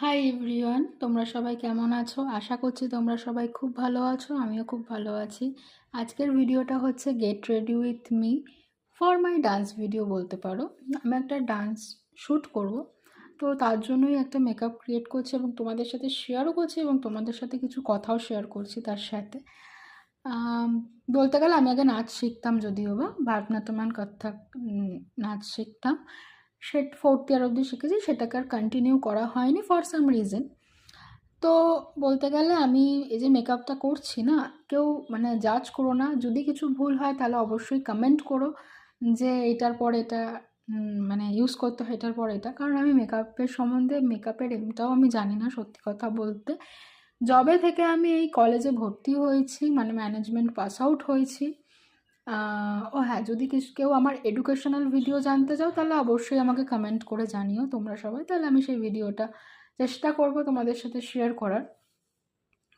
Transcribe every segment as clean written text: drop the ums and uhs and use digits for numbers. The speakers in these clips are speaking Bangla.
হাই এভরিওয়ান, তোমরা সবাই কেমন আছো? আশা করছি তোমরা সবাই খুব ভালো আছো। আমিও খুব ভালো আছি। আজকের ভিডিওটা হচ্ছে get ready with me for my dance video বলতে পারো। আমি একটা ডান্স শ্যুট করব, তো তার জন্যই একটা মেকআপ ক্রিয়েট করছি এবং তোমাদের সাথে শেয়ারও করছি এবং তোমাদের সাথে কিছু কথাও শেয়ার করছি তার সাথে। আম, বলতে গেলে আমি আগে নাচ শিখতাম, যদিও বা ভারতনাট্যম আর কত্থক নাচ শিখতাম। সে 4th ইয়ার অবধি শিখেছি, সেটাকে আর কন্টিনিউ করা হয়নি ফর সাম রিজন। তো বলতে গেলে আমি এই যে মেকআপটা করছি না, কেউ মানে জাজ করো না। যদি কিছু ভুল হয় তাহলে অবশ্যই কমেন্ট করো যে এটার পর এটা মানে ইউজ করতে হয়, এটার পর এটা। কারণ আমি মেকআপের সম্বন্ধে, মেকআপের এমটাও আমি জানি না সত্যি কথা বলতে। যবে থেকে আমি এই কলেজে ভর্তি হয়েছি, মানে ম্যানেজমেন্ট পাস আউট হয়েছি। ও হ্যাঁ, যদি কেউ আমার এডুকেশনাল ভিডিও জানতে চাও তাহলে অবশ্যই আমাকে কমেন্ট করে জানিও তোমরা সবাই, তাহলে আমি সেই ভিডিওটা চেষ্টা করব তোমাদের সাথে শেয়ার করার।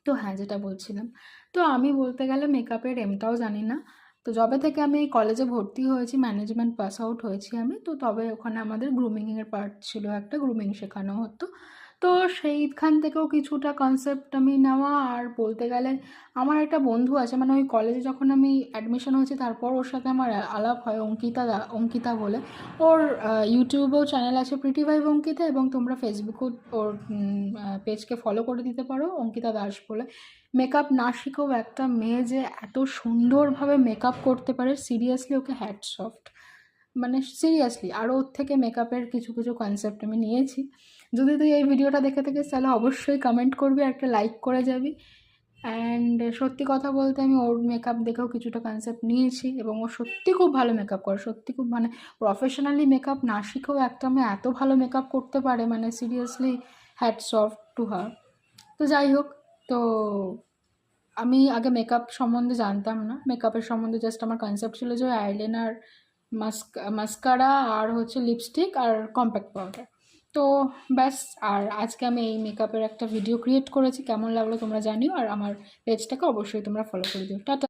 তো হ্যাঁ, যেটা বলছিলাম, তো আমি বলতে গেলে মেকআপের এমটাও জানি না। তো যবে থেকে আমি এই কলেজে ভর্তি হয়েছি, ম্যানেজমেন্ট পাস আউট হয়েছি আমি, তো তবে ওখানে আমাদের গ্রুমিংয়ের পার্ট ছিল, একটা গ্রুমিং শেখানো হতো। তো সেইখান থেকেও কিছুটা কনসেপ্ট আমি নেওয়া। আর বলতে গেলে আমার একটা বন্ধু আছে, মানে ওই কলেজে যখন আমি অ্যাডমিশন হয়েছি তারপর ওর সাথে আমার আলাপ হয়, অঙ্কিতা বলে। ওর ইউটিউবেও চ্যানেল আছে প্রিটি ভাইব অঙ্কিতা, এবং তোমরা ফেসবুকেও ওর পেজকে ফলো করে দিতে পারো, অঙ্কিতা দাস বলে। মেকআপ না শিখেও একটা মেয়ে যে এত সুন্দরভাবে মেকআপ করতে পারে, সিরিয়াসলি ওকে হ্যাটস অফ। মানে সিরিয়াসলি, আর ওর থেকে মেকআপের কিছু কিছু কনসেপ্ট আমি নিয়েছি। যদি তুই এই ভিডিওটা দেখে থাকিস তাহলে অবশ্যই কমেন্ট করবি, একটা লাইক করে যাবি। অ্যান্ড সত্যি কথা বলতে আমি ওর মেকআপ দেখেও কিছুটা কনসেপ্ট নিয়েছি, এবং ও সত্যি খুব ভালো মেকআপ করে, সত্যি খুব, মানে প্রফেশনালি মেকআপ না শিখেও একটা মেয়ে এত ভালো মেকআপ করতে পারে, মানে seriously hats off to her. তো যাই হোক, তো আমি আগে মেকআপ সম্বন্ধে জানতাম না। মেকআপের সম্বন্ধে জাস্ট আমার কনসেপ্ট ছিল যে আইলাইনার, মাস্কারা, আর হচ্ছে লিপস্টিক আর কম্প্যাক্ট পাউডার। তো ব্যাস। আর আজকে আমি এই মেকআপের একটা ভিডিও ক্রিয়েট করেছি, কেমন লাগলো তোমরা জানিও, আর আমার পেজটাকে অবশ্যই তোমরা ফলো করে দিও। টাটা।